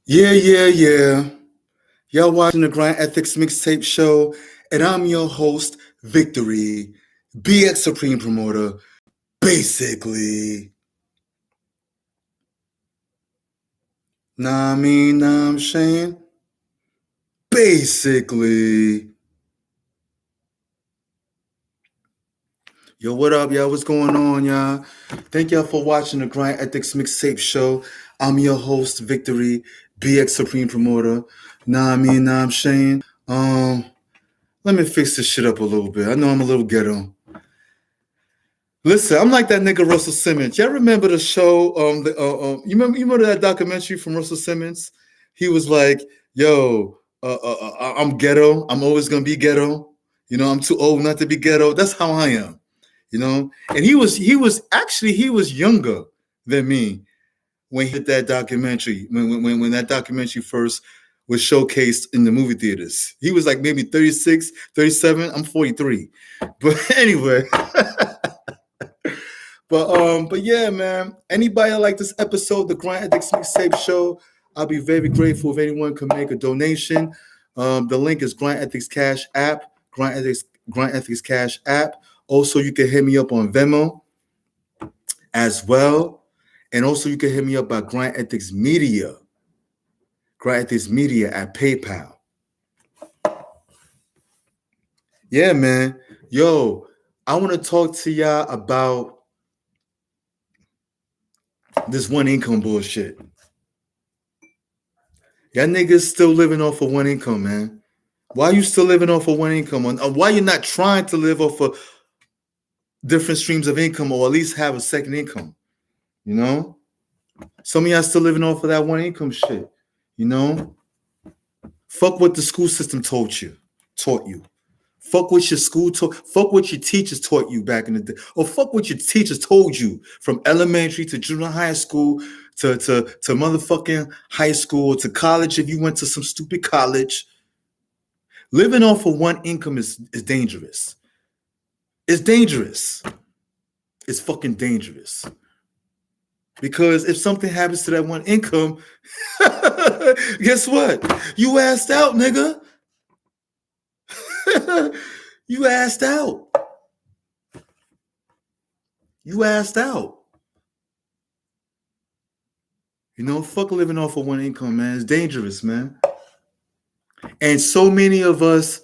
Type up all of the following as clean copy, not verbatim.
Yeah. Y'all watching the Grind Ethiks Mixtape Show, and I'm your host, Viktory BX Supreme Promoter. Basically, nah, I'm saying. Basically. Yo, what up, y'all? What's going on, y'all? Thank y'all for watching the Grind Ethiks Mixtape Show. I'm your host, Viktory BX Supreme Promoter. Nah, I'm saying. Let me fix this shit up a little bit. I know I'm a little ghetto. Listen, I'm like that nigga Russell Simmons. Y'all remember the show? You remember that documentary from Russell Simmons? He was like, "Yo, I'm ghetto. I'm always gonna be ghetto. You know, I'm too old not to be ghetto. That's how I am. You know." And he was younger than me when he did that documentary. When that documentary first was showcased in the movie theaters, he was like maybe 36, 37. I'm 43, but anyway. But yeah, man. Anybody that like this episode, the Grind Ethiks Mixtape Show, I'll be very grateful if anyone can make a donation. The link is Grind Ethiks Cash App, Grind Ethiks Cash App. Also, you can hit me up on Venmo as well, and also you can hit me up by Grind Ethiks Media at PayPal. Yeah, man. Yo, I want to talk to y'all about this one income bullshit. Y'all niggas still living off of one income, man. Why you still living off of one income? Why you not trying to live off of different streams of income, or at least have a second income? You know? Some of y'all still living off of that one income shit. You know? Fuck what the school system taught you. Fuck what your school taught. Fuck what your teachers taught you back in the day. Or fuck what your teachers told you from elementary to junior high school to motherfucking high school to college if you went to some stupid college. Living off of one income is dangerous. It's dangerous. It's fucking dangerous. Because if something happens to that one income, guess what? You asked out, nigga. You asked out. You asked out. You know, fuck living off of one income, man. It's dangerous, man. And so many of us,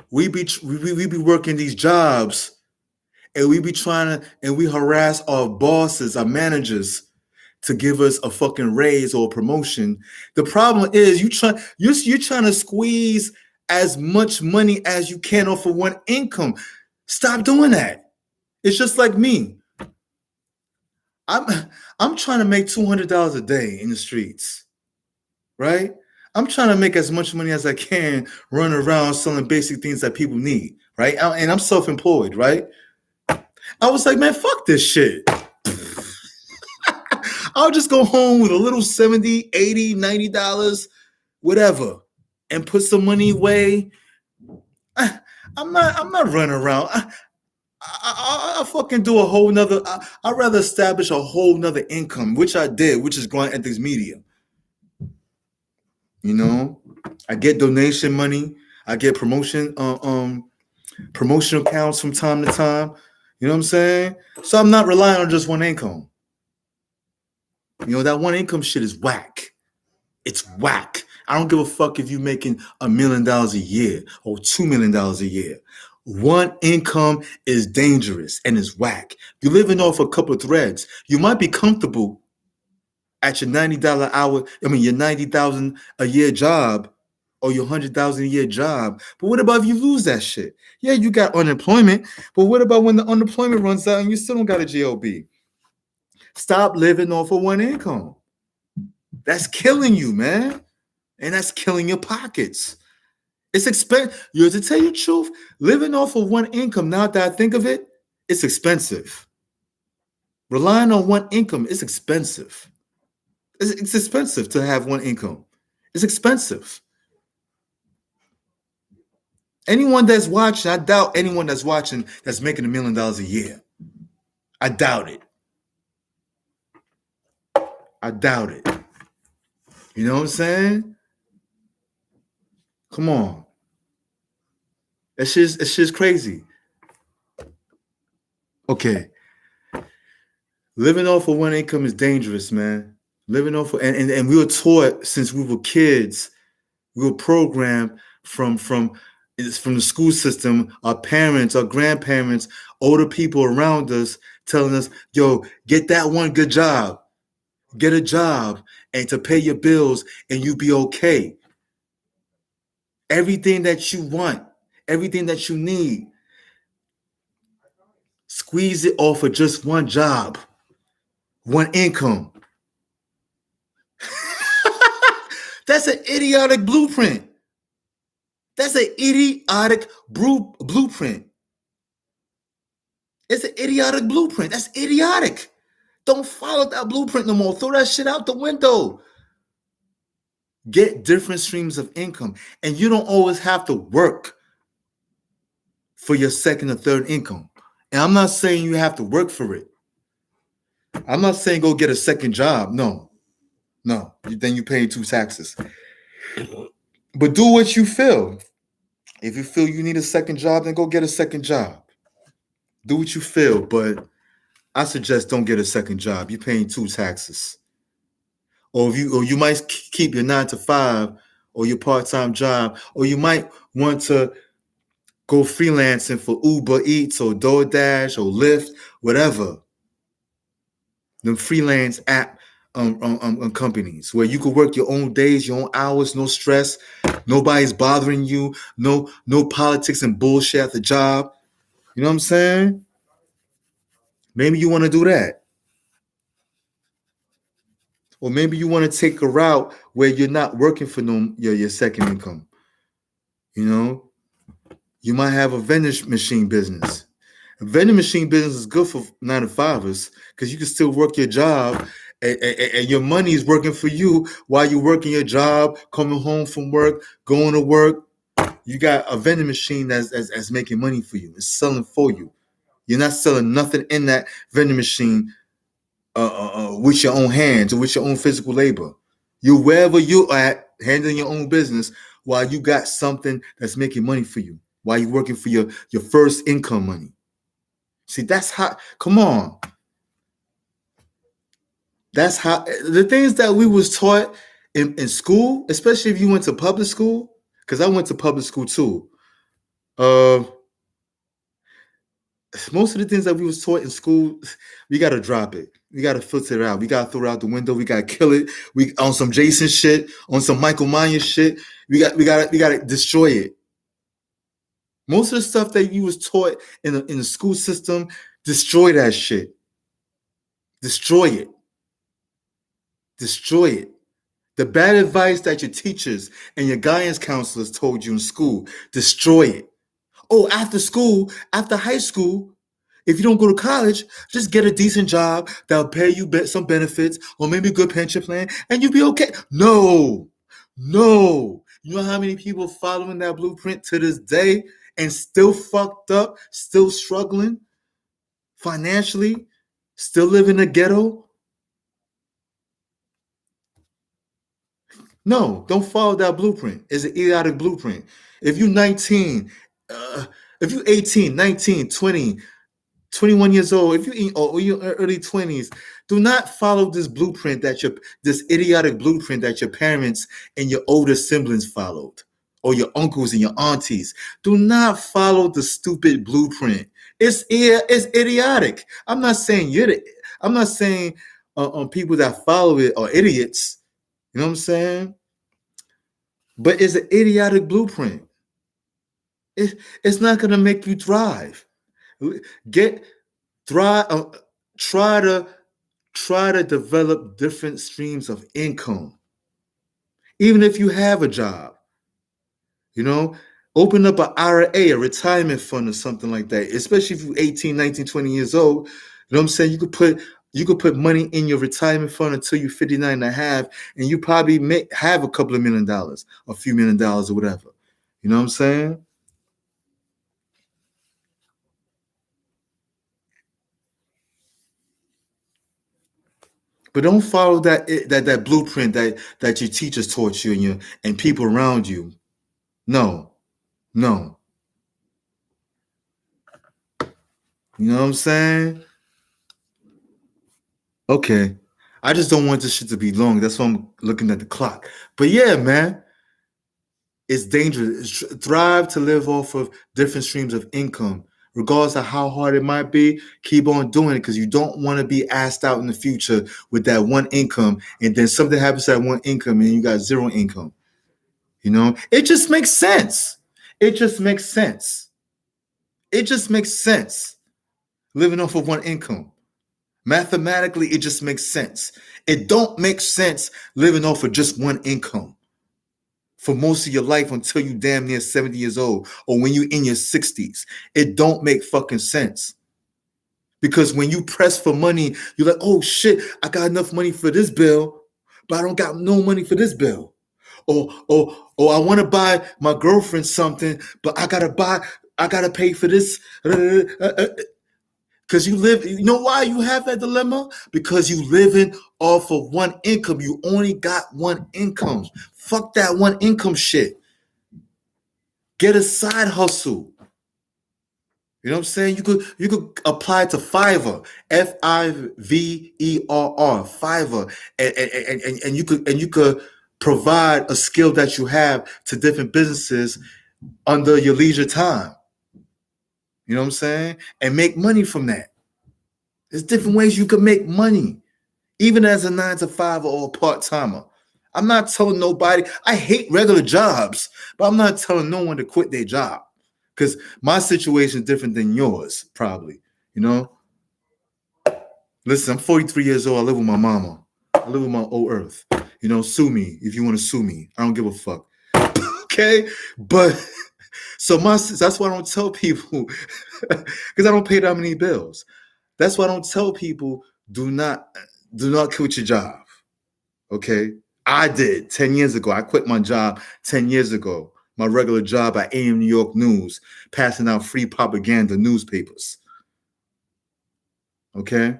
we be working these jobs, and we be and we harass our bosses, our managers, to give us a fucking raise or a promotion. The problem is you're trying to squeeze as much money as you can off of one income. Stop doing that. It's just like me. I'm trying to make $200 a day in the streets, right? I'm trying to make as much money as I can, run around selling basic things that people need, right? And I'm self-employed, right? I was like, man, fuck this shit. I'll just go home with a little $70, $80, $90, whatever, and put some money away. I'm not running around. I fucking do a whole nother. I'd rather establish a whole nother income, which I did, which is Grind Ethiks Media. You know, I get donation money. I get promotional accounts from time to time. You know what I'm saying? So I'm not relying on just one income. You know, that one income shit is whack. It's whack. I don't give a fuck if you're making $1 million a year or $2 million a year. One income is dangerous and is whack. You're living off a couple of threads. You might be comfortable at your $90 hour, your $90,000 a year job or your $100,000 a year job. But what about if you lose that shit? Yeah, you got unemployment, but what about when the unemployment runs out and you still don't got a job? Stop living off of one income. That's killing you, man. And that's killing your pockets. It's expensive. To tell you the truth, living off of one income, now that I think of it, it's expensive. Relying on one income is expensive. It's expensive to have one income. It's expensive. Anyone that's watching, I doubt anyone that's watching that's making $1 million a year. I doubt it. I doubt it. You know what I'm saying? Come on. It's just crazy. Okay. Living off of one income is dangerous, man. Living off of, and we were taught since we were kids, we were programmed from the school system, our parents, our grandparents, older people around us telling us, yo, get that one good job. Get a job and to pay your bills and you be okay. Everything that you want, everything that you need, squeeze it off of just one job, one income. That's an idiotic blueprint. That's an idiotic blueprint. It's an idiotic blueprint. That's idiotic. Don't follow that blueprint no more. Throw that shit out the window. Get different streams of income. And you don't always have to work for your second or third income. And I'm not saying you have to work for it. I'm not saying go get a second job. No. Then you pay 2 taxes. But do what you feel. If you feel you need a second job, then go get a second job. Do what you feel, but I suggest don't get a second job. You're paying 2 taxes. Or you might keep your 9 to 5 or your part-time job, or you might want to go freelancing for Uber Eats or DoorDash or Lyft, whatever. Them freelance app companies where you could work your own days, your own hours, no stress, nobody's bothering you, no politics and bullshit at the job. You know what I'm saying? Maybe you want to do that. Or maybe you want to take a route where you're not working for your second income. You know, you might have a vending machine business. A vending machine business is good for 9 to 5ers because you can still work your job and your money is working for you while you're working your job, coming home from work, going to work. You got a vending machine that's making money for you. It's selling for you. You're not selling nothing in that vending machine with your own hands or with your own physical labor. You're wherever you're at, handling your own business while you got something that's making money for you, while you're working for your first income money. See, that's how, come on. That's how, the things that we was taught in school, especially if you went to public school, because I went to public school too. Most of the things that we was taught in school, we got to drop it. We got to filter it out. We got to throw it out the window. We got to kill it. We on some Jason shit, on some Michael Myers shit. We got to destroy it. Most of the stuff that you was taught in the school system, destroy that shit. Destroy it. Destroy it. The bad advice that your teachers and your guidance counselors told you in school, destroy it. Oh, after school, after high school, if you don't go to college, just get a decent job that'll pay you some benefits or maybe a good pension plan and you'll be okay. No. You know how many people following that blueprint to this day and still fucked up, still struggling financially, still live in the ghetto? No, don't follow that blueprint. It's an idiotic blueprint. If you're 19, if you're 18, 19, 20, 21 years old, if you or you're early 20s, do not follow this blueprint this idiotic blueprint that your parents and your older siblings followed, or your uncles and your aunties. Do not follow the stupid blueprint. It's idiotic. I'm not saying people that follow it are idiots. You know what I'm saying? But it's an idiotic blueprint. It's not gonna make you thrive. Try to develop different streams of income. Even if you have a job, you know, open up an IRA, a retirement fund or something like that, especially if you're 18, 19, 20 years old. You know what I'm saying? You could put money in your retirement fund until you're 59 and a half, and you probably have a couple of $1 million, a few $1 million or whatever. You know what I'm saying? But don't follow that blueprint that your teachers taught you and people around you. No, no. You know what I'm saying? Okay. I just don't want this shit to be long. That's why I'm looking at the clock. But yeah, man, it's dangerous. Thrive to live off of different streams of income. Regardless of how hard it might be, keep on doing it because you don't want to be asked out in the future with that one income and then something happens to that one income and you got zero income. You know, it just makes sense. It just makes sense. It just makes sense living off of one income. Mathematically, it just makes sense. It don't make sense living off of just one income for most of your life until you damn near 70 years old or when you in your 60s. It don't make fucking sense. Because when you press for money, you're like, oh shit, I got enough money for this bill, but I don't got no money for this bill. Or I want to buy my girlfriend something, but I gotta pay for this. Because you live, you know why you have that dilemma? Because you living off of one income. You only got one income. Fuck that one income shit. Get a side hustle. You know what I'm saying? You could apply to Fiverr, Fiverr, Fiverr, and you could provide a skill that you have to different businesses under your leisure time. You know what I'm saying? And make money from that. There's different ways you can make money, even as a 9 to 5 or a part-timer. I'm not telling nobody, I hate regular jobs, but I'm not telling no one to quit their job. Because my situation is different than yours, probably. You know? Listen, I'm 43 years old. I live with my mama. I live with my old earth. You know, sue me if you want to sue me. I don't give a fuck. Okay? But so that's why I don't tell people, because I don't pay that many bills. That's why I don't tell people do not quit your job. Okay? I did 10 years ago. I quit my job 10 years ago. My regular job at AM New York News, passing out free propaganda newspapers. Okay?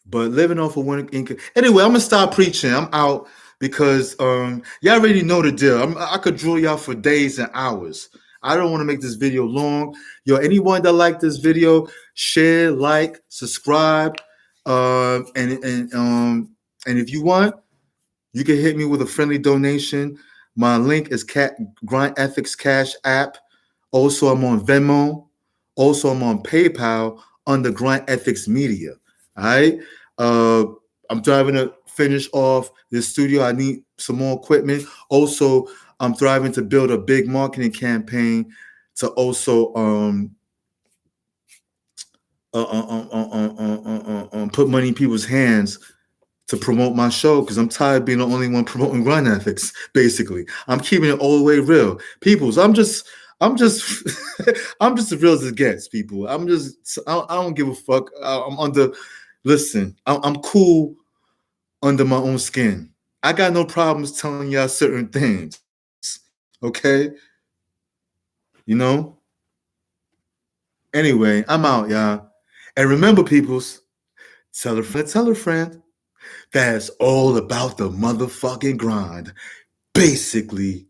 But living off of one income. Anyway, I'm gonna stop preaching. I'm out because y'all already know the deal. I could drill y'all for days and hours. I don't want to make this video long. Yo, anyone that like this video, share, like, subscribe, and if you want, you can hit me with a friendly donation. My link is Grind Ethiks Cash App. Also, I'm on Venmo. Also, I'm on PayPal under Grind Ethiks Media. All right. I'm driving to finish off this studio. I need some more equipment. Also, I'm thriving to build a big marketing campaign to also put money in people's hands to promote my show because I'm tired of being the only one promoting Grind Ethiks. Basically, I'm keeping it all the way real, peoples. I'm just I'm just as real as it gets, people. I don't give a fuck. I'm under. Listen, I'm cool under my own skin. I got no problems telling y'all certain things. Okay? You know? Anyway, I'm out, y'all. And remember, peoples, tell a friend. That's all about the motherfucking grind. Basically,